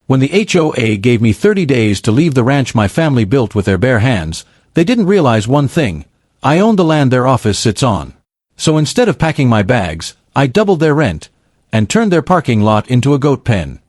When the HOA gave me 30 days to leave the ranch my family built with their bare hands, they didn't realize one thing: I owned the land their office sits on. So instead of packing my bags, I doubled their rent, and turned their parking lot into a goat pen.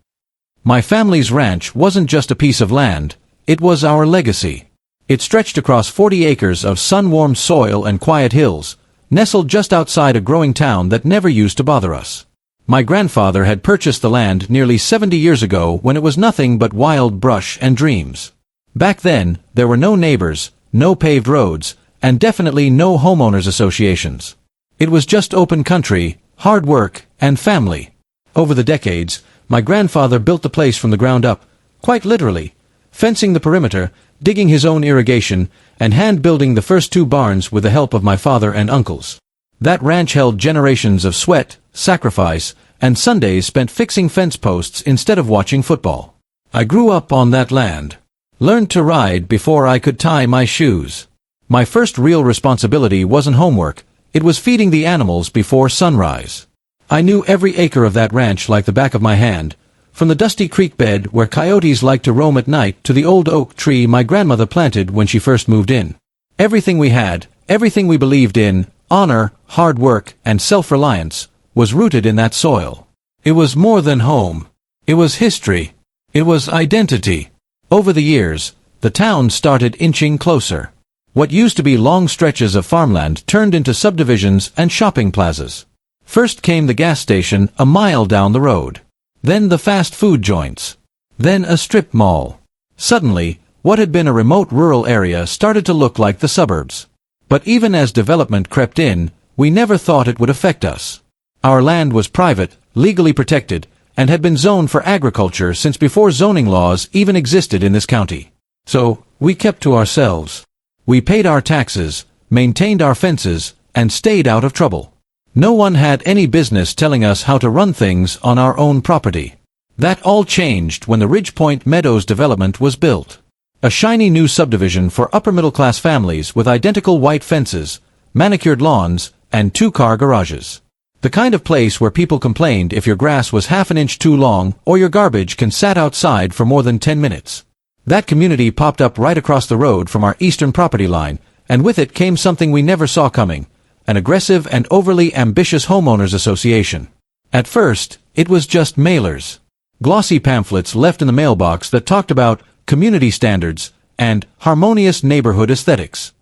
My family's ranch wasn't just a piece of land, it was our legacy. It stretched across 40 acres of sun-warmed soil and quiet hills, nestled just outside a growing town that never used to bother us. My grandfather had purchased the land nearly 70 years ago when it was nothing but wild brush and dreams. Back then, there were no neighbors, no paved roads, and definitely no homeowners associations. It was just open country, hard work, and family. Over the decades, my grandfather built the place from the ground up, quite literally, fencing the perimeter, digging his own irrigation, and hand-building the first 2 barns with the help of my father and uncles. That ranch held generations of sweat, sacrifice, and Sundays spent fixing fence posts instead of watching football. I grew up on that land. Learned to ride before I could tie my shoes. My first real responsibility wasn't homework, it was feeding the animals before sunrise. I knew every acre of that ranch like the back of my hand, from the dusty creek bed where coyotes liked to roam at night to the old oak tree my grandmother planted when she first moved in. Everything we had, everything we believed in, honor, hard work, and self-reliance, was rooted in that soil. It was more than home. It was history. It was identity. Over the years, the town started inching closer. What used to be long stretches of farmland turned into subdivisions and shopping plazas. First came the gas station a mile down the road. Then the fast food joints. Then a strip mall. Suddenly, what had been a remote rural area started to look like the suburbs. But even as development crept in, we never thought it would affect us. Our land was private, legally protected, and had been zoned for agriculture since before zoning laws even existed in this county. So, we kept to ourselves. We paid our taxes, maintained our fences, and stayed out of trouble. No one had any business telling us how to run things on our own property. That all changed when the Ridgepoint Meadows development was built. A shiny new subdivision for upper-middle-class families with identical white fences, manicured lawns, and 2-car garages. The kind of place where people complained if your grass was half an inch too long or your garbage can sat outside for more than 10 minutes. That community popped up right across the road from our eastern property line, and with it came something we never saw coming: an aggressive and overly ambitious homeowners association. At first, it was just mailers. Glossy pamphlets left in the mailbox that talked about community standards and harmonious neighborhood aesthetics.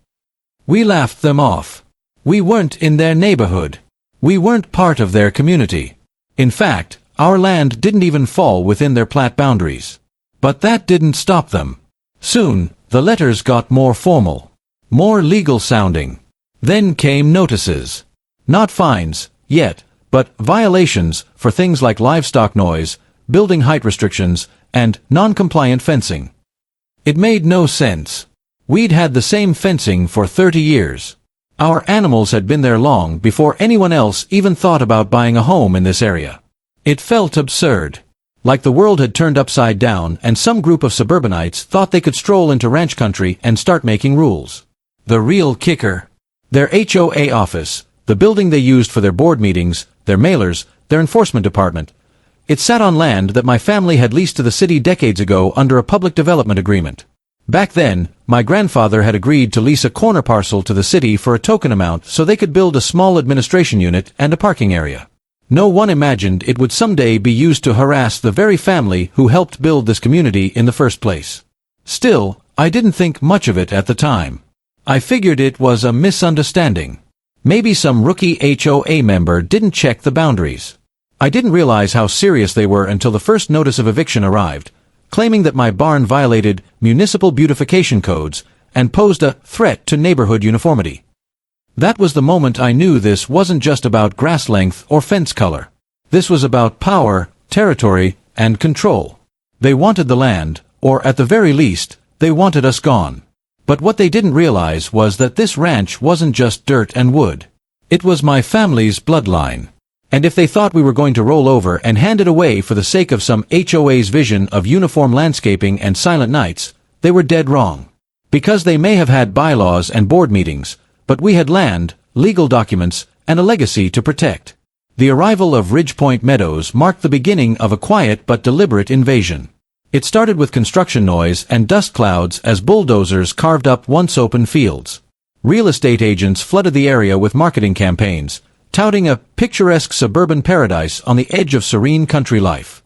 We laughed them off. We weren't in their neighborhood. We weren't part of their community. In fact, our land didn't even fall within their plat boundaries. But that didn't stop them. Soon, the letters got more formal, more legal sounding. Then came notices. Not fines, yet, but violations for things like livestock noise, building height restrictions, and non-compliant fencing. It made no sense. We'd had the same fencing for 30 years. Our animals had been there long before anyone else even thought about buying a home in this area. It felt absurd. Like the world had turned upside down and some group of suburbanites thought they could stroll into ranch country and start making rules. The real kicker: their HOA office, the building they used for their board meetings, their mailers, their enforcement department. It sat on land that my family had leased to the city decades ago under a public development agreement. Back then, my grandfather had agreed to lease a corner parcel to the city for a token amount so they could build a small administration unit and a parking area. No one imagined it would someday be used to harass the very family who helped build this community in the first place. Still, I didn't think much of it at the time. I figured it was a misunderstanding. Maybe some rookie HOA member didn't check the boundaries. I didn't realize how serious they were until the first notice of eviction arrived, claiming that my barn violated municipal beautification codes and posed a threat to neighborhood uniformity. That was the moment I knew this wasn't just about grass length or fence color. This was about power, territory, and control. They wanted the land, or at the very least, they wanted us gone. But what they didn't realize was that this ranch wasn't just dirt and wood. It was my family's bloodline. And if they thought we were going to roll over and hand it away for the sake of some HOA's vision of uniform landscaping and silent nights, they were dead wrong. Because they may have had bylaws and board meetings, but we had land, legal documents, and a legacy to protect. The arrival of Ridgepoint Meadows marked the beginning of a quiet but deliberate invasion. It started with construction noise and dust clouds as bulldozers carved up once open fields. Real estate agents flooded the area with marketing campaigns, touting a picturesque suburban paradise on the edge of serene country life.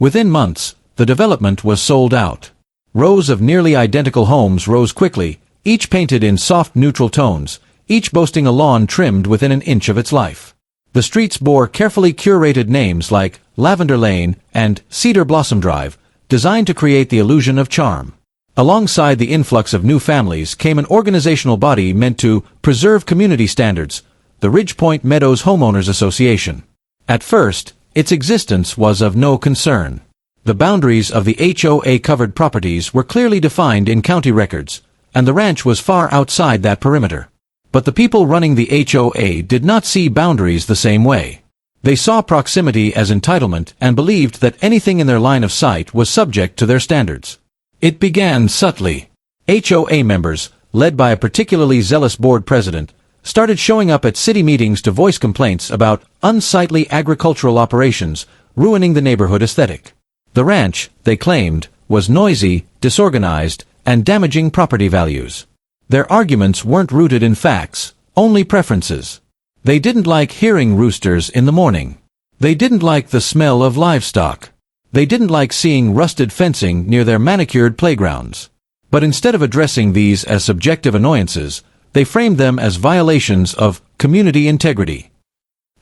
Within months, the development was sold out. Rows of nearly identical homes rose quickly, each painted in soft neutral tones, each boasting a lawn trimmed within an inch of its life. The streets bore carefully curated names like Lavender Lane and Cedar Blossom Drive, designed to create the illusion of charm. Alongside the influx of new families came an organizational body meant to preserve community standards, the Ridgepoint Meadows Homeowners Association. At first, its existence was of no concern. The boundaries of the HOA-covered properties were clearly defined in county records, and the ranch was far outside that perimeter. But the people running the HOA did not see boundaries the same way. They saw proximity as entitlement and believed that anything in their line of sight was subject to their standards. It began subtly. HOA members, led by a particularly zealous board president, started showing up at city meetings to voice complaints about unsightly agricultural operations ruining the neighborhood aesthetic. The ranch, they claimed, was noisy, disorganized, and damaging property values. Their arguments weren't rooted in facts, only preferences. They didn't like hearing roosters in the morning. They didn't like the smell of livestock. They didn't like seeing rusted fencing near their manicured playgrounds. But instead of addressing these as subjective annoyances, they framed them as violations of community integrity.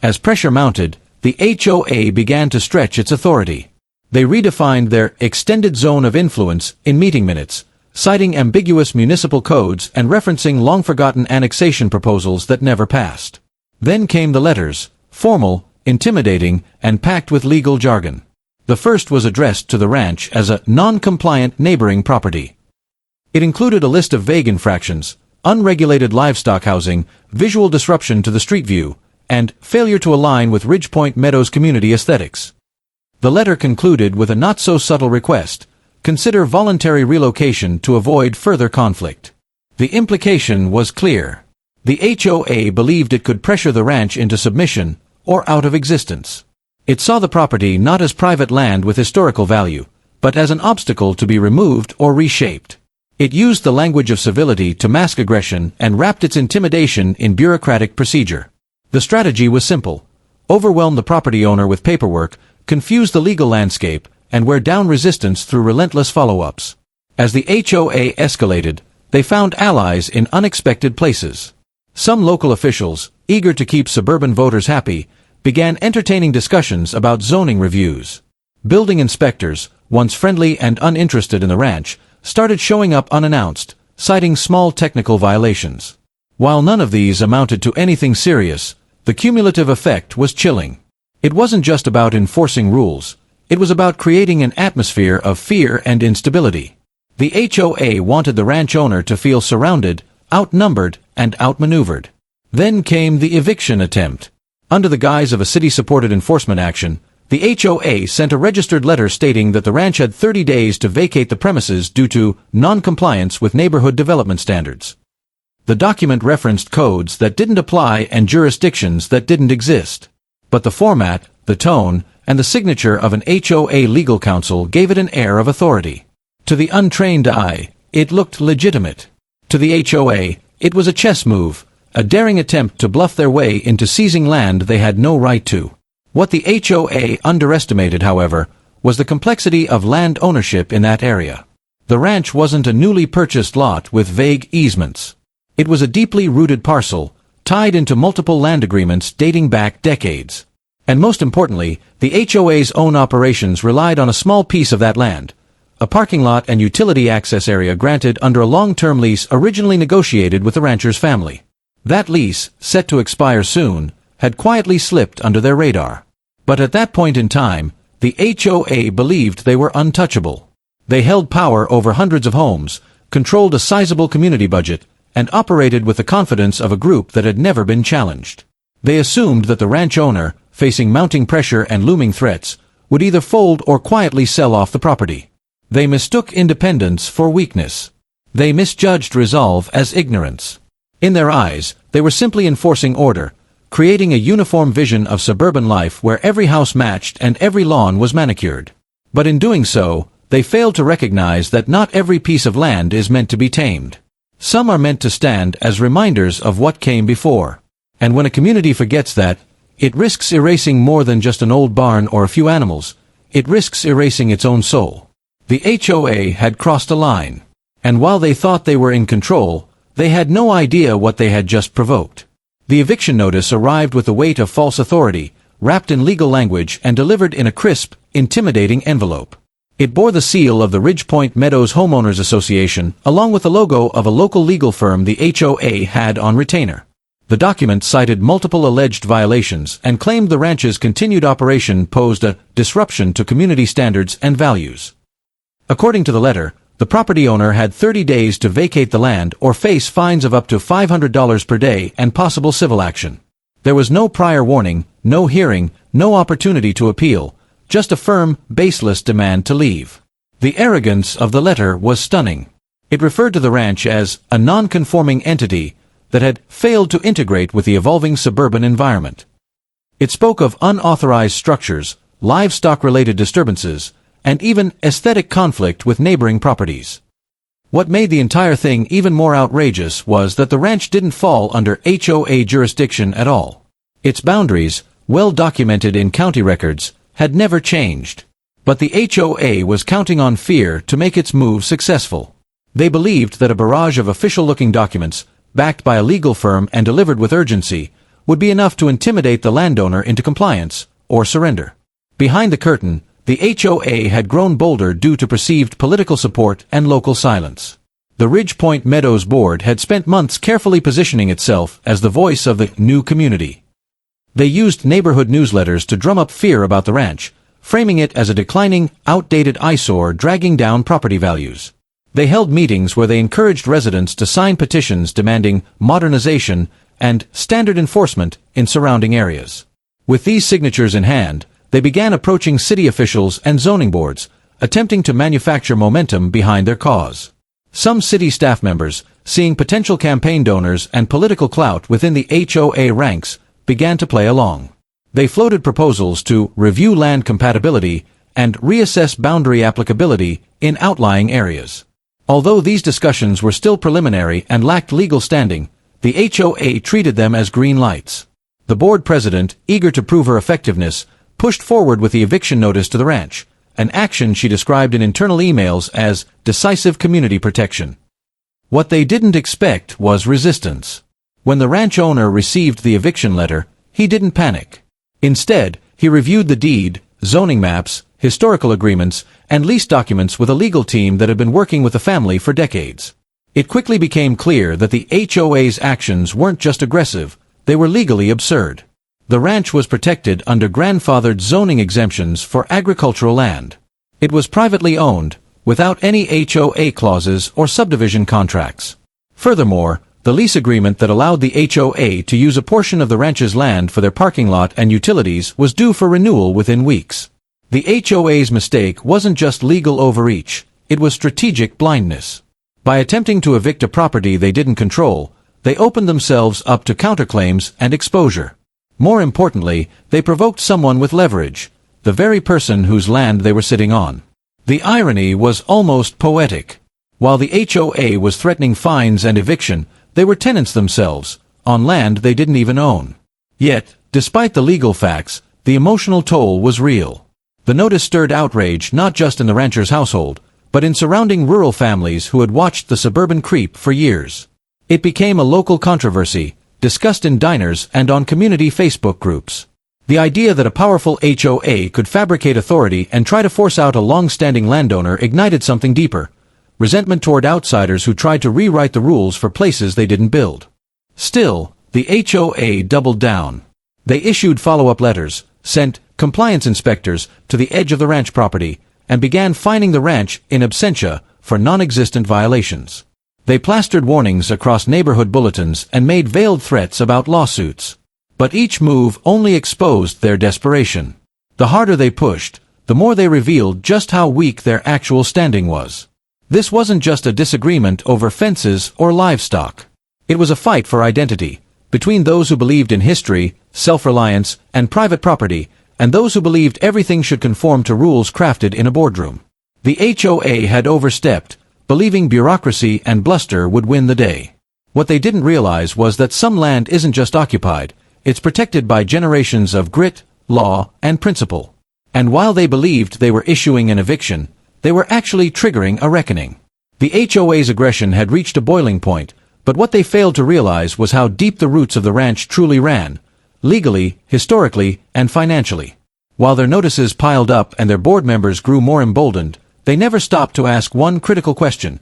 As pressure mounted, the HOA began to stretch its authority. They redefined their extended zone of influence in meeting minutes, citing ambiguous municipal codes and referencing long-forgotten annexation proposals that never passed. Then came the letters, formal, intimidating, and packed with legal jargon. The first was addressed to the ranch as a non-compliant neighboring property. It included a list of vague infractions, unregulated livestock housing, visual disruption to the street view, and failure to align with Ridgepoint Meadows community aesthetics. The letter concluded with a not-so-subtle request: consider voluntary relocation to avoid further conflict. The implication was clear. The HOA believed it could pressure the ranch into submission or out of existence. It saw the property not as private land with historical value, but as an obstacle to be removed or reshaped. It used the language of civility to mask aggression and wrapped its intimidation in bureaucratic procedure. The strategy was simple: overwhelm the property owner with paperwork, confuse the legal landscape, and wear down resistance through relentless follow-ups. As the HOA escalated, they found allies in unexpected places. Some local officials, eager to keep suburban voters happy, began entertaining discussions about zoning reviews. Building inspectors, once friendly and uninterested in the ranch, started showing up unannounced, citing small technical violations. While none of these amounted to anything serious, the cumulative effect was chilling. It wasn't just about enforcing rules, it was about creating an atmosphere of fear and instability. The HOA wanted the ranch owner to feel surrounded, outnumbered, and outmaneuvered. Then came the eviction attempt. Under the guise of a city-supported enforcement action, the HOA sent a registered letter stating that the ranch had 30 days to vacate the premises due to non-compliance with neighborhood development standards. The document referenced codes that didn't apply and jurisdictions that didn't exist. But the format, the tone, and the signature of an HOA legal counsel gave it an air of authority. To the untrained eye, it looked legitimate. To the HOA, it was a chess move, a daring attempt to bluff their way into seizing land they had no right to. What the HOA underestimated, however, was the complexity of land ownership in that area. The ranch wasn't a newly purchased lot with vague easements. It was a deeply rooted parcel, tied into multiple land agreements dating back decades. And most importantly, the HOA's own operations relied on a small piece of that land, a parking lot and utility access area granted under a long-term lease originally negotiated with the rancher's family. That lease, set to expire soon, had quietly slipped under their radar. But at that point in time, the HOA believed they were untouchable. They held power over hundreds of homes, controlled a sizable community budget, and operated with the confidence of a group that had never been challenged. They assumed that the ranch owner, facing mounting pressure and looming threats, would either fold or quietly sell off the property. They mistook independence for weakness. They misjudged resolve as ignorance. In their eyes, they were simply enforcing order, creating a uniform vision of suburban life where every house matched and every lawn was manicured. But in doing so, They failed to recognize that not every piece of land is meant to be tamed. Some are meant to stand as reminders of what came before. And when a community forgets that, it risks erasing more than just an old barn or a few animals. It risks erasing its own soul. The HOA had crossed a line. And while they thought they were in control, they had no idea what they had just provoked. The eviction notice arrived with the weight of false authority, wrapped in legal language and delivered in a crisp, intimidating envelope. It bore the seal of the Ridgepoint Meadows Homeowners Association, along with the logo of a local legal firm the HOA had on retainer. The document cited multiple alleged violations and claimed the ranch's continued operation posed a disruption to community standards and values. According to the letter, the property owner had 30 days to vacate the land or face fines of up to $500 per day and possible civil action. There was no prior warning, no hearing, no opportunity to appeal, just a firm, baseless demand to leave. The arrogance of the letter was stunning. It referred to the ranch as a non-conforming entity that had failed to integrate with the evolving suburban environment. It spoke of unauthorized structures, livestock-related disturbances, and even aesthetic conflict with neighboring properties. What made the entire thing even more outrageous was that the ranch didn't fall under HOA jurisdiction at all. Its boundaries, well documented in county records, had never changed. But the HOA was counting on fear to make its move successful. They believed that a barrage of official-looking documents, backed by a legal firm and delivered with urgency, would be enough to intimidate the landowner into compliance or surrender. Behind the curtain, the HOA had grown bolder due to perceived political support and local silence. The Ridgepoint Meadows Board had spent months carefully positioning itself as the voice of the new community. They used neighborhood newsletters to drum up fear about the ranch, framing it as a declining, outdated eyesore dragging down property values. They held meetings where they encouraged residents to sign petitions demanding modernization and standard enforcement in surrounding areas. With these signatures in hand, they began approaching city officials and zoning boards, attempting to manufacture momentum behind their cause. Some city staff members, seeing potential campaign donors and political clout within the HOA ranks, began to play along. They floated proposals to review land compatibility and reassess boundary applicability in outlying areas. Although these discussions were still preliminary and lacked legal standing, the HOA treated them as green lights. The board president, eager to prove her effectiveness, pushed forward with the eviction notice to the ranch, an action she described in internal emails as decisive community protection. What they didn't expect was resistance. When the ranch owner received the eviction letter, he didn't panic. Instead, he reviewed the deed, zoning maps, historical agreements, and lease documents with a legal team that had been working with the family for decades. It quickly became clear that the HOA's actions weren't just aggressive, they were legally absurd. The ranch was protected under grandfathered zoning exemptions for agricultural land. It was privately owned, without any HOA clauses or subdivision contracts. Furthermore, the lease agreement that allowed the HOA to use a portion of the ranch's land for their parking lot and utilities was due for renewal within weeks. The HOA's mistake wasn't just legal overreach, it was strategic blindness. By attempting to evict a property they didn't control, they opened themselves up to counterclaims and exposure. More importantly, they provoked someone with leverage, the very person whose land they were sitting on. The irony was almost poetic. While the HOA was threatening fines and eviction, they were tenants themselves, on land they didn't even own. Yet, despite the legal facts, the emotional toll was real. The notice stirred outrage not just in the rancher's household, but in surrounding rural families who had watched the suburban creep for years. It became a local controversy, discussed in diners and on community Facebook groups. The idea that a powerful HOA could fabricate authority and try to force out a long-standing landowner ignited something deeper, resentment toward outsiders who tried to rewrite the rules for places they didn't build. Still, the HOA doubled down. They issued follow-up letters, sent compliance inspectors to the edge of the ranch property, and began fining the ranch in absentia for non-existent violations. They plastered warnings across neighborhood bulletins and made veiled threats about lawsuits. But each move only exposed their desperation. The harder they pushed, the more they revealed just how weak their actual standing was. This wasn't just a disagreement over fences or livestock. It was a fight for identity, between those who believed in history, self-reliance, and private property, and those who believed everything should conform to rules crafted in a boardroom. The HOA had overstepped, believing bureaucracy and bluster would win the day. What they didn't realize was that some land isn't just occupied, it's protected by generations of grit, law, and principle. And while they believed they were issuing an eviction, they were actually triggering a reckoning. The HOA's aggression had reached a boiling point, but what they failed to realize was how deep the roots of the ranch truly ran, legally, historically, and financially. While their notices piled up and their board members grew more emboldened, they never stopped to ask one critical question: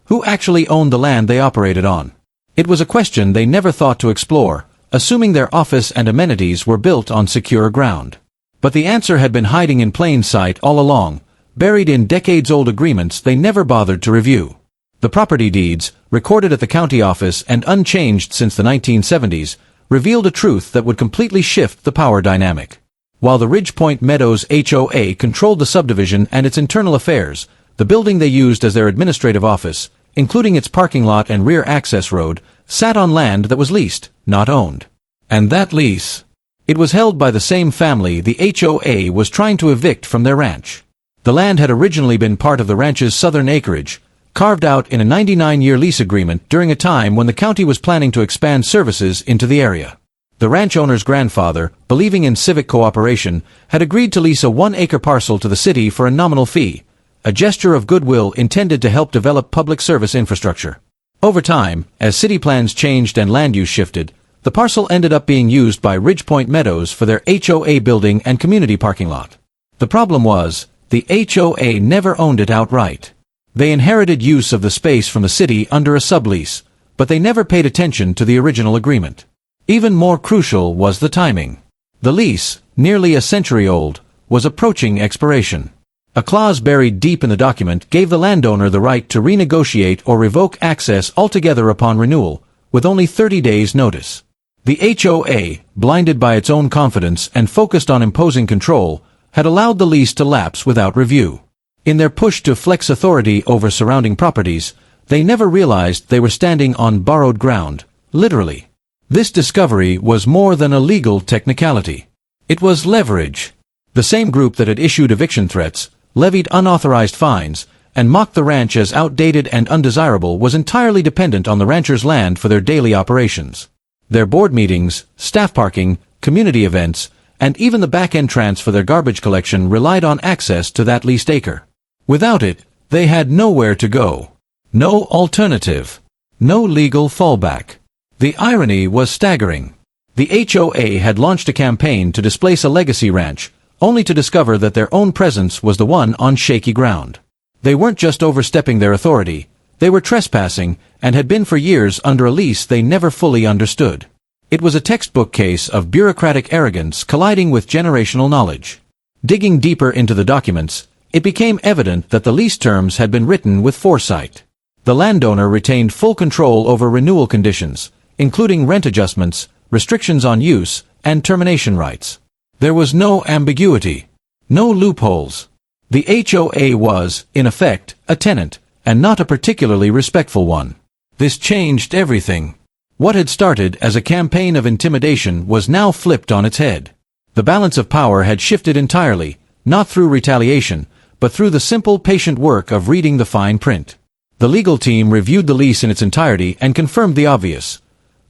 who actually owned the land they operated on? It was a question they never thought to explore, assuming their office and amenities were built on secure ground. But the answer had been hiding in plain sight all along, buried in decades-old agreements they never bothered to review. The property deeds, recorded at the county office and unchanged since the 1970s, revealed a truth that would completely shift the power dynamic. While the Ridgepoint Meadows HOA controlled the subdivision and its internal affairs, the building they used as their administrative office, including its parking lot and rear access road, sat on land that was leased, not owned. And that lease, it was held by the same family the HOA was trying to evict from their ranch. The land had originally been part of the ranch's southern acreage, carved out in a 99-year lease agreement during a time when the county was planning to expand services into the area. The ranch owner's grandfather, believing in civic cooperation, had agreed to lease a 1-acre parcel to the city for a nominal fee, a gesture of goodwill intended to help develop public service infrastructure. Over time, as city plans changed and land use shifted, the parcel ended up being used by Ridgepoint Meadows for their HOA building and community parking lot. The problem was, the HOA never owned it outright. They inherited use of the space from the city under a sublease, but they never paid attention to the original agreement. Even more crucial was the timing. The lease, nearly a century old, was approaching expiration. A clause buried deep in the document gave the landowner the right to renegotiate or revoke access altogether upon renewal, with only 30 days' notice. The HOA, blinded by its own confidence and focused on imposing control, had allowed the lease to lapse without review. In their push to flex authority over surrounding properties, they never realized they were standing on borrowed ground, literally. This discovery was more than a legal technicality. It was leverage. The same group that had issued eviction threats, levied unauthorized fines, and mocked the ranch as outdated and undesirable was entirely dependent on the rancher's land for their daily operations. Their board meetings, staff parking, community events, and even the back entrance for their garbage collection relied on access to that leased acre. Without it, they had nowhere to go. No alternative. No legal fallback. The irony was staggering. The HOA had launched a campaign to displace a legacy ranch, only to discover that their own presence was the one on shaky ground. They weren't just overstepping their authority, they were trespassing, and had been for years under a lease they never fully understood. It was a textbook case of bureaucratic arrogance colliding with generational knowledge. Digging deeper into the documents, it became evident that the lease terms had been written with foresight. The landowner retained full control over renewal conditions, including rent adjustments, restrictions on use, and termination rights. There was no ambiguity, no loopholes. The HOA was, in effect, a tenant, and not a particularly respectful one. This changed everything. What had started as a campaign of intimidation was now flipped on its head. The balance of power had shifted entirely, not through retaliation, but through the simple, patient work of reading the fine print. The legal team reviewed the lease in its entirety and confirmed the obvious.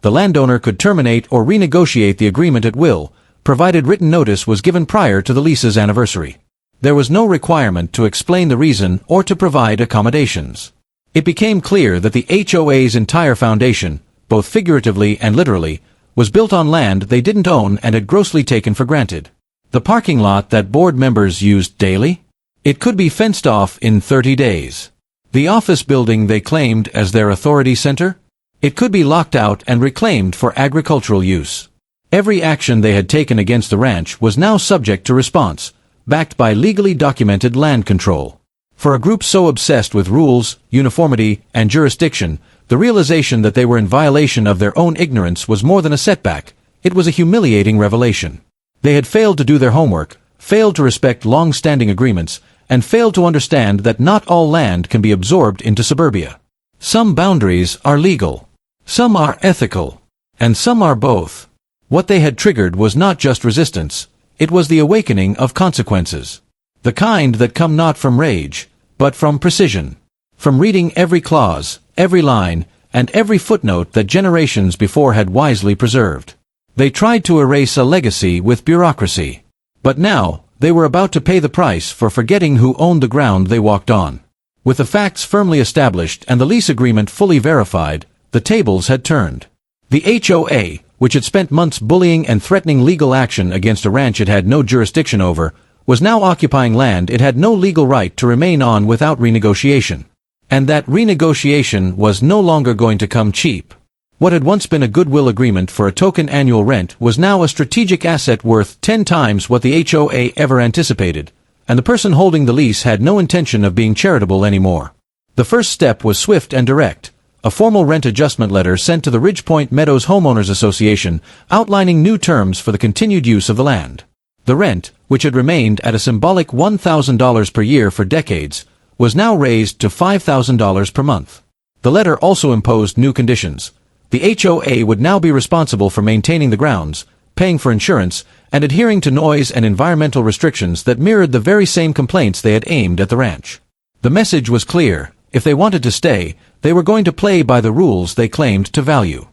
The landowner could terminate or renegotiate the agreement at will, provided written notice was given prior to the lease's anniversary. There was no requirement to explain the reason or to provide accommodations. It became clear that the HOA's entire foundation, both figuratively and literally, was built on land they didn't own and had grossly taken for granted. The parking lot that board members used daily? It could be fenced off in 30 days. The office building they claimed as their authority center? It could be locked out and reclaimed for agricultural use. Every action they had taken against the ranch was now subject to response, backed by legally documented land control. For a group so obsessed with rules, uniformity, and jurisdiction, the realization that they were in violation of their own ignorance was more than a setback, it was a humiliating revelation. They had failed to do their homework, failed to respect long-standing agreements, and failed to understand that not all land can be absorbed into suburbia. Some boundaries are legal, some are ethical, and some are both. What they had triggered was not just resistance, it was the awakening of consequences. The kind that come not from rage, but from precision. From reading every clause, every line, and every footnote that generations before had wisely preserved. They tried to erase a legacy with bureaucracy. But now, they were about to pay the price for forgetting who owned the ground they walked on. With the facts firmly established and the lease agreement fully verified, the tables had turned. The HOA, which had spent months bullying and threatening legal action against a ranch it had no jurisdiction over, was now occupying land it had no legal right to remain on without renegotiation. And that renegotiation was no longer going to come cheap. What had once been a goodwill agreement for a token annual rent was now a strategic asset worth 10 times what the HOA ever anticipated, and the person holding the lease had no intention of being charitable anymore. The first step was swift and direct, a formal rent adjustment letter sent to the Ridgepoint Meadows Homeowners Association outlining new terms for the continued use of the land. The rent, which had remained at a symbolic $1,000 per year for decades, was now raised to $5,000 per month. The letter also imposed new conditions. The HOA would now be responsible for maintaining the grounds, paying for insurance, and adhering to noise and environmental restrictions that mirrored the very same complaints they had aimed at the ranch. The message was clear: if they wanted to stay, they were going to play by the rules they claimed to value.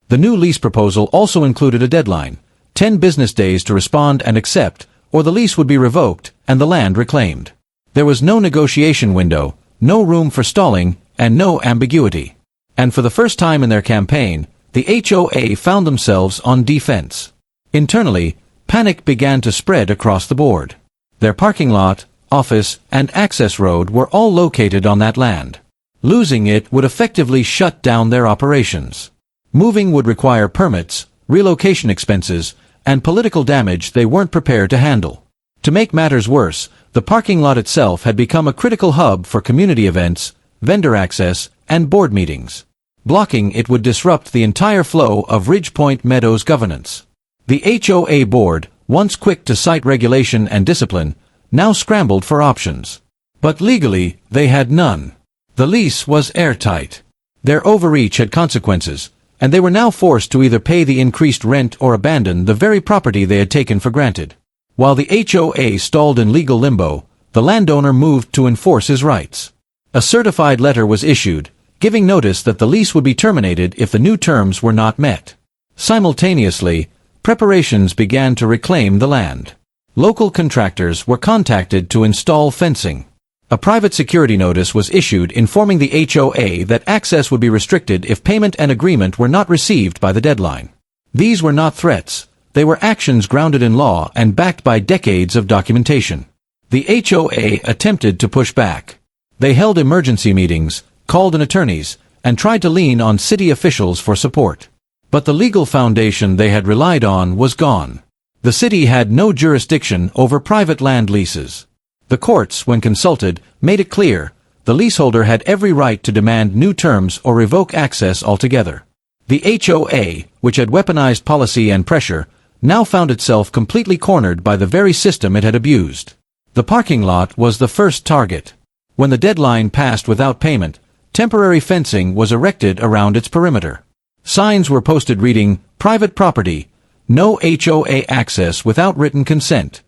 The new lease proposal also included a deadline, 10 business days to respond and accept, or the lease would be revoked and the land reclaimed. There was no negotiation window, no room for stalling, and no ambiguity. And for the first time in their campaign, the HOA found themselves on defense. Internally, panic began to spread across the board. Their parking lot, office, and access road were all located on that land. Losing it would effectively shut down their operations. Moving would require permits, relocation expenses, and political damage they weren't prepared to handle. To make matters worse, the parking lot itself had become a critical hub for community events, vendor access, and board meetings. Blocking it would disrupt the entire flow of Ridgepoint Meadows governance. The HOA board, once quick to cite regulation and discipline, now scrambled for options. But legally, they had none. The lease was airtight. Their overreach had consequences, and they were now forced to either pay the increased rent or abandon the very property they had taken for granted. While the HOA stalled in legal limbo, the landowner moved to enforce his rights. A certified letter was issued, giving notice that the lease would be terminated if the new terms were not met. Simultaneously, preparations began to reclaim the land. Local contractors were contacted to install fencing. A private security notice was issued informing the HOA that access would be restricted if payment and agreement were not received by the deadline. These were not threats. They were actions grounded in law and backed by decades of documentation. The HOA attempted to push back. They held emergency meetings, called in attorneys, and tried to lean on city officials for support. But the legal foundation they had relied on was gone. The city had no jurisdiction over private land leases. The courts, when consulted, made it clear the leaseholder had every right to demand new terms or revoke access altogether. The HOA, which had weaponized policy and pressure, now found itself completely cornered by the very system it had abused. The parking lot was the first target. When the deadline passed without payment, temporary fencing was erected around its perimeter. Signs were posted reading, "Private property, no HOA access without written consent."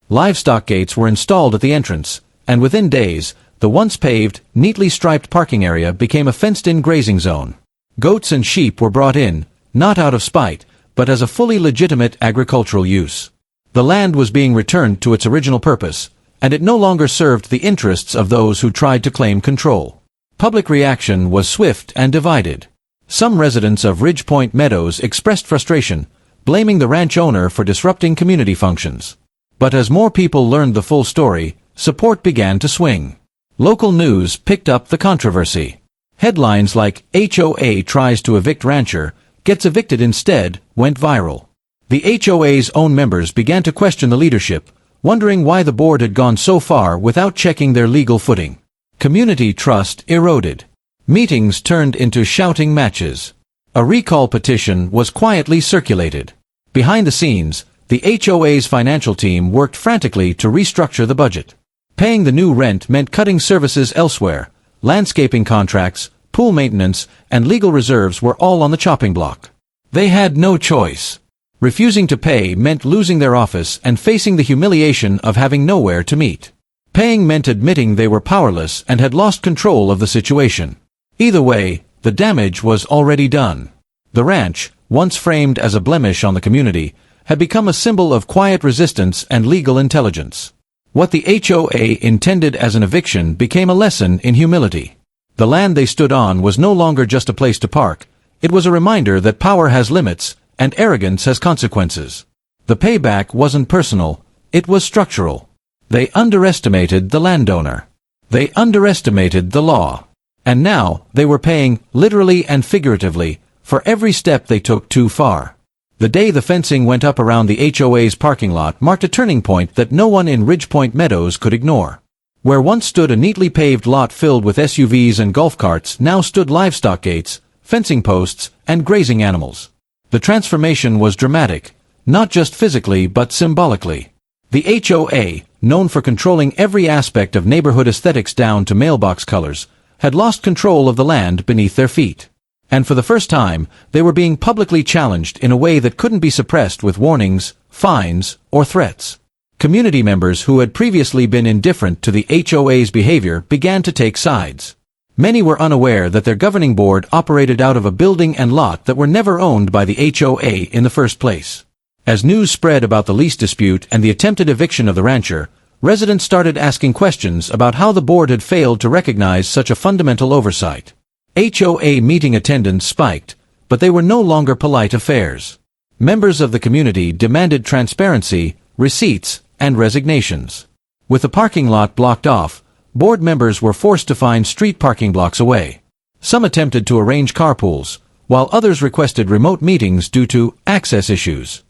Livestock gates were installed at the entrance, and within days, the once paved, neatly striped parking area became a fenced-in grazing zone. Goats and sheep were brought in, not out of spite, but as a fully legitimate agricultural use. The land was being returned to its original purpose, and it no longer served the interests of those who tried to claim control. Public reaction was swift and divided. Some residents of Ridgepoint Meadows expressed frustration, blaming the ranch owner for disrupting community functions. But as more people learned the full story, support began to swing. Local news picked up the controversy. Headlines like "HOA tries to evict rancher, gets evicted instead" went viral. The HOA's own members began to question the leadership, wondering why the board had gone so far without checking their legal footing. Community trust eroded. Meetings turned into shouting matches. A recall petition was quietly circulated. Behind the scenes, the HOA's financial team worked frantically to restructure the budget. Paying the new rent meant cutting services elsewhere. Landscaping contracts, pool maintenance, and legal reserves were all on the chopping block. They had no choice. Refusing to pay meant losing their office and facing the humiliation of having nowhere to meet. Paying meant admitting they were powerless and had lost control of the situation. Either way, the damage was already done. The ranch, once framed as a blemish on the community, had become a symbol of quiet resistance and legal intelligence. What the HOA intended as an eviction became a lesson in humility. The land they stood on was no longer just a place to park. It was a reminder that power has limits, and arrogance has consequences. The payback wasn't personal, it was structural. They underestimated the landowner. They underestimated the law. And now, they were paying, literally and figuratively, for every step they took too far. The day the fencing went up around the HOA's parking lot marked a turning point that no one in Ridgepoint Meadows could ignore. Where once stood a neatly paved lot filled with SUVs and golf carts, now stood livestock gates, fencing posts, and grazing animals. The transformation was dramatic, not just physically but symbolically. The HOA, known for controlling every aspect of neighborhood aesthetics down to mailbox colors, had lost control of the land beneath their feet. And for the first time, they were being publicly challenged in a way that couldn't be suppressed with warnings, fines, or threats. Community members who had previously been indifferent to the HOA's behavior began to take sides. Many were unaware that their governing board operated out of a building and lot that were never owned by the HOA in the first place. As news spread about the lease dispute and the attempted eviction of the rancher, residents started asking questions about how the board had failed to recognize such a fundamental oversight. HOA meeting attendance spiked, but they were no longer polite affairs. Members of the community demanded transparency, receipts, and resignations. With the parking lot blocked off, board members were forced to find street parking blocks away. Some attempted to arrange carpools, while others requested remote meetings due to access issues.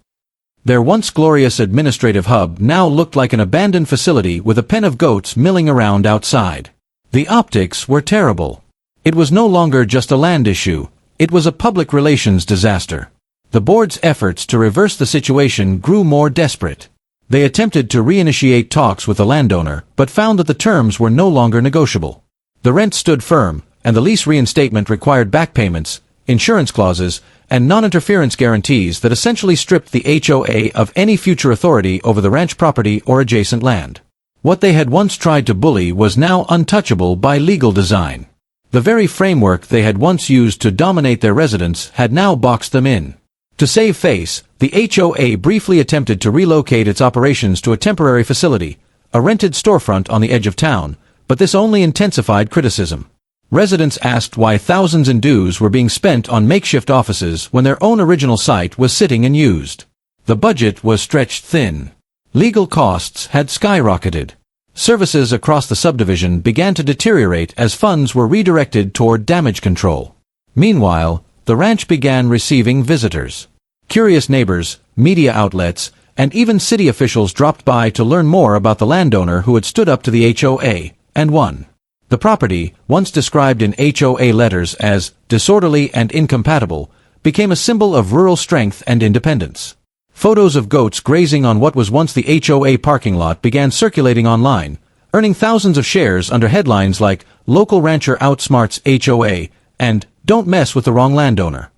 Their once glorious administrative hub now looked like an abandoned facility with a pen of goats milling around outside. The optics were terrible. It was no longer just a land issue, it was a public relations disaster. The board's efforts to reverse the situation grew more desperate. They attempted to reinitiate talks with the landowner, but found that the terms were no longer negotiable. The rent stood firm, and the lease reinstatement required back payments, insurance clauses, and non-interference guarantees that essentially stripped the HOA of any future authority over the ranch property or adjacent land. What they had once tried to bully was now untouchable by legal design. The very framework they had once used to dominate their residents had now boxed them in. To save face, the HOA briefly attempted to relocate its operations to a temporary facility, a rented storefront on the edge of town, but this only intensified criticism. Residents asked why thousands in dues were being spent on makeshift offices when their own original site was sitting unused. The budget was stretched thin. Legal costs had skyrocketed. Services across the subdivision began to deteriorate as funds were redirected toward damage control. Meanwhile, the ranch began receiving visitors. Curious neighbors, media outlets, and even city officials dropped by to learn more about the landowner who had stood up to the HOA, and won. The property, once described in HOA letters as disorderly and incompatible, became a symbol of rural strength and independence. Photos of goats grazing on what was once the HOA parking lot began circulating online, earning thousands of shares under headlines like "Local Rancher Outsmarts HOA" and "Don't Mess with the Wrong Landowner."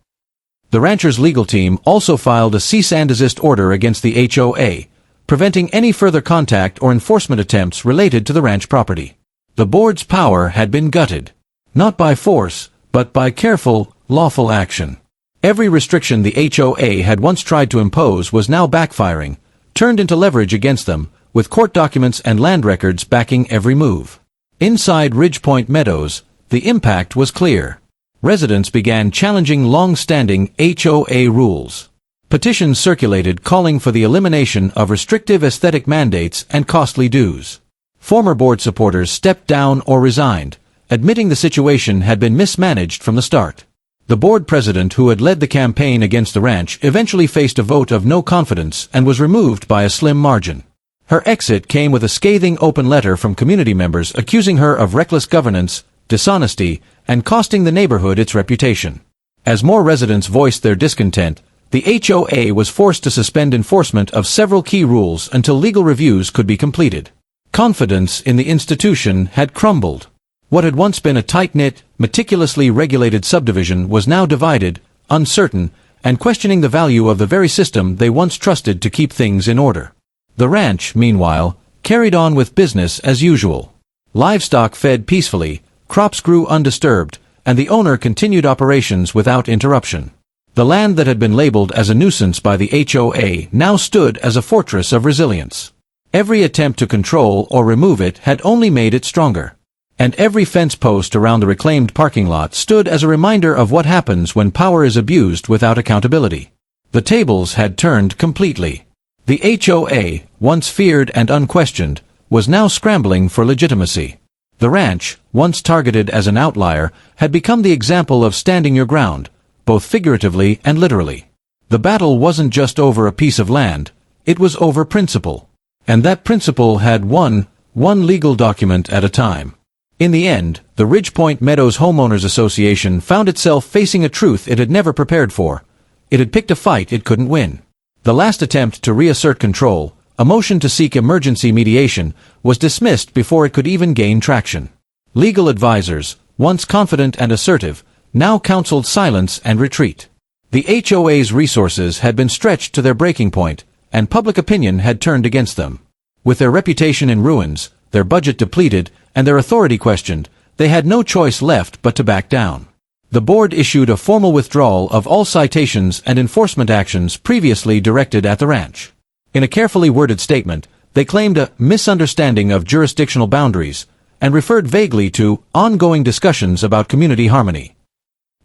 The rancher's legal team also filed a cease and desist order against the HOA, preventing any further contact or enforcement attempts related to the ranch property. The board's power had been gutted, not by force, but by careful, lawful action. Every restriction the HOA had once tried to impose was now backfiring, turned into leverage against them, with court documents and land records backing every move. Inside Ridgepoint Meadows, the impact was clear. Residents began challenging long-standing HOA rules. Petitions circulated calling for the elimination of restrictive aesthetic mandates and costly dues. Former board supporters stepped down or resigned, admitting the situation had been mismanaged from the start. The board president who had led the campaign against the ranch eventually faced a vote of no confidence and was removed by a slim margin. Her exit came with a scathing open letter from community members accusing her of reckless governance, dishonesty, and costing the neighborhood its reputation. As more residents voiced their discontent, the HOA was forced to suspend enforcement of several key rules until legal reviews could be completed. Confidence in the institution had crumbled. What had once been a tight-knit, meticulously regulated subdivision was now divided, uncertain, and questioning the value of the very system they once trusted to keep things in order. The ranch, meanwhile, carried on with business as usual. Livestock fed peacefully, crops grew undisturbed, and the owner continued operations without interruption. The land that had been labeled as a nuisance by the HOA now stood as a fortress of resilience. Every attempt to control or remove it had only made it stronger. And every fence post around the reclaimed parking lot stood as a reminder of what happens when power is abused without accountability. The tables had turned completely. The HOA, once feared and unquestioned, was now scrambling for legitimacy. The ranch, once targeted as an outlier, had become the example of standing your ground, both figuratively and literally. The battle wasn't just over a piece of land, it was over principle. And that principle had won, one legal document at a time. In the end, the Ridgepoint Meadows Homeowners Association found itself facing a truth it had never prepared for. It had picked a fight it couldn't win. The last attempt to reassert control, a motion to seek emergency mediation, was dismissed before it could even gain traction. Legal advisors, once confident and assertive, now counseled silence and retreat. The HOA's resources had been stretched to their breaking point, and public opinion had turned against them. With their reputation in ruins, their budget depleted, and their authority questioned, they had no choice left but to back down. The board issued a formal withdrawal of all citations and enforcement actions previously directed at the ranch. In a carefully worded statement, they claimed a misunderstanding of jurisdictional boundaries, and referred vaguely to ongoing discussions about community harmony.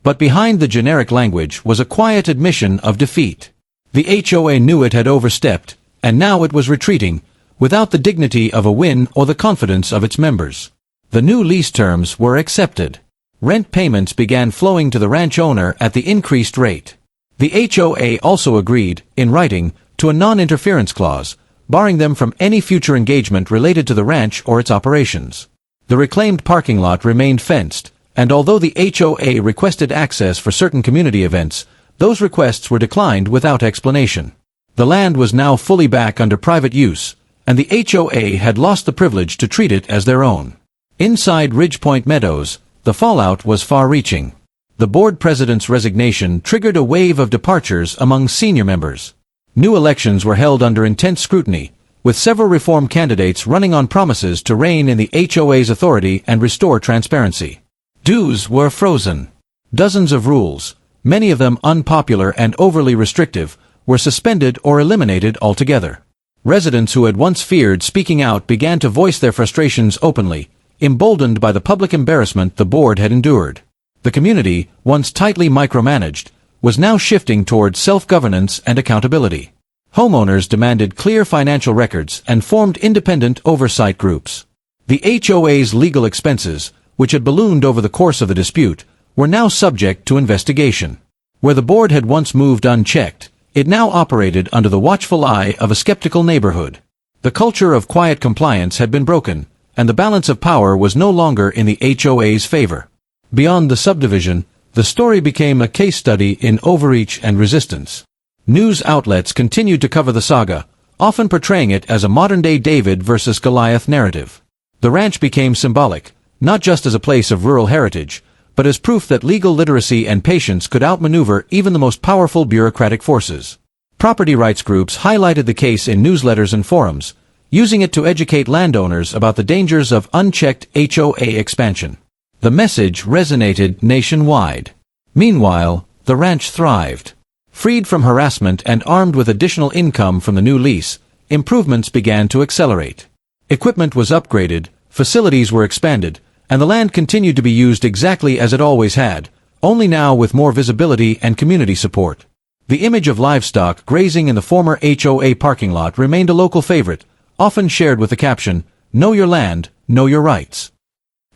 But behind the generic language was a quiet admission of defeat. The HOA knew it had overstepped, and now it was retreating, without the dignity of a win or the confidence of its members. The new lease terms were accepted. Rent payments began flowing to the ranch owner at the increased rate. The HOA also agreed, in writing, to a non-interference clause, barring them from any future engagement related to the ranch or its operations. The reclaimed parking lot remained fenced, and although the HOA requested access for certain community events, those requests were declined without explanation. The land was now fully back under private use, and the HOA had lost the privilege to treat it as their own. Inside Ridgepoint Meadows, the fallout was far-reaching. The board president's resignation triggered a wave of departures among senior members. New elections were held under intense scrutiny, with several reform candidates running on promises to rein in the HOA's authority and restore transparency. Dues were frozen. Dozens of rules, many of them unpopular and overly restrictive, were suspended or eliminated altogether. Residents who had once feared speaking out began to voice their frustrations openly, emboldened by the public embarrassment the board had endured. The community, once tightly micromanaged, was now shifting towards self-governance and accountability. Homeowners demanded clear financial records and formed independent oversight groups. The HOA's legal expenses, which had ballooned over the course of the dispute, were now subject to investigation. Where the board had once moved unchecked, it now operated under the watchful eye of a skeptical neighborhood. The culture of quiet compliance had been broken, and the balance of power was no longer in the HOA's favor. Beyond the subdivision, the story became a case study in overreach and resistance. News outlets continued to cover the saga, often portraying it as a modern-day David versus Goliath narrative. The ranch became symbolic, not just as a place of rural heritage, but as proof that legal literacy and patience could outmaneuver even the most powerful bureaucratic forces. Property rights groups highlighted the case in newsletters and forums, using it to educate landowners about the dangers of unchecked HOA expansion. The message resonated nationwide. Meanwhile, the ranch thrived. Freed from harassment and armed with additional income from the new lease, improvements began to accelerate. Equipment was upgraded, facilities were expanded, and the land continued to be used exactly as it always had, only now with more visibility and community support. The image of livestock grazing in the former HOA parking lot remained a local favorite, often shared with the caption, "Know your land, know your rights."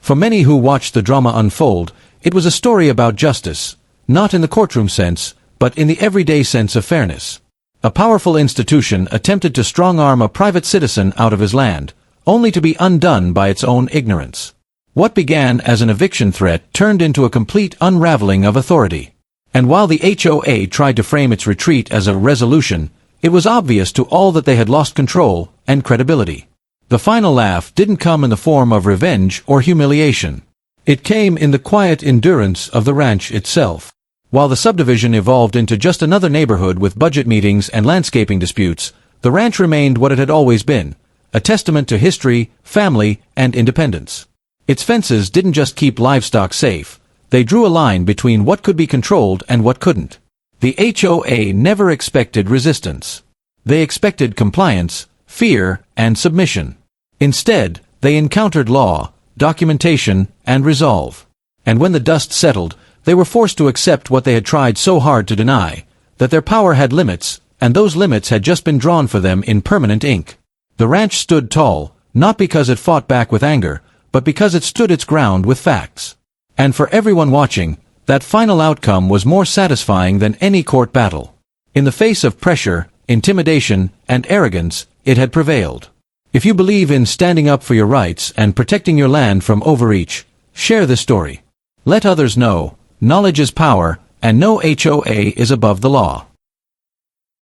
For many who watched the drama unfold, it was a story about justice, not in the courtroom sense, but in the everyday sense of fairness. A powerful institution attempted to strong-arm a private citizen out of his land, only to be undone by its own ignorance. What began as an eviction threat turned into a complete unraveling of authority. And while the HOA tried to frame its retreat as a resolution, it was obvious to all that they had lost control and credibility. The final laugh didn't come in the form of revenge or humiliation. It came in the quiet endurance of the ranch itself. While the subdivision evolved into just another neighborhood with budget meetings and landscaping disputes, the ranch remained what it had always been, a testament to history, family, and independence. Its fences didn't just keep livestock safe, they drew a line between what could be controlled and what couldn't. The HOA never expected resistance. They expected compliance, fear, and submission. Instead, they encountered law, documentation, and resolve. And when the dust settled, they were forced to accept what they had tried so hard to deny, that their power had limits, and those limits had just been drawn for them in permanent ink. The ranch stood tall, not because it fought back with anger, but because it stood its ground with facts. And for everyone watching, that final outcome was more satisfying than any court battle. In the face of pressure, intimidation, and arrogance, it had prevailed. If you believe in standing up for your rights and protecting your land from overreach, share this story. Let others know, knowledge is power, and no HOA is above the law.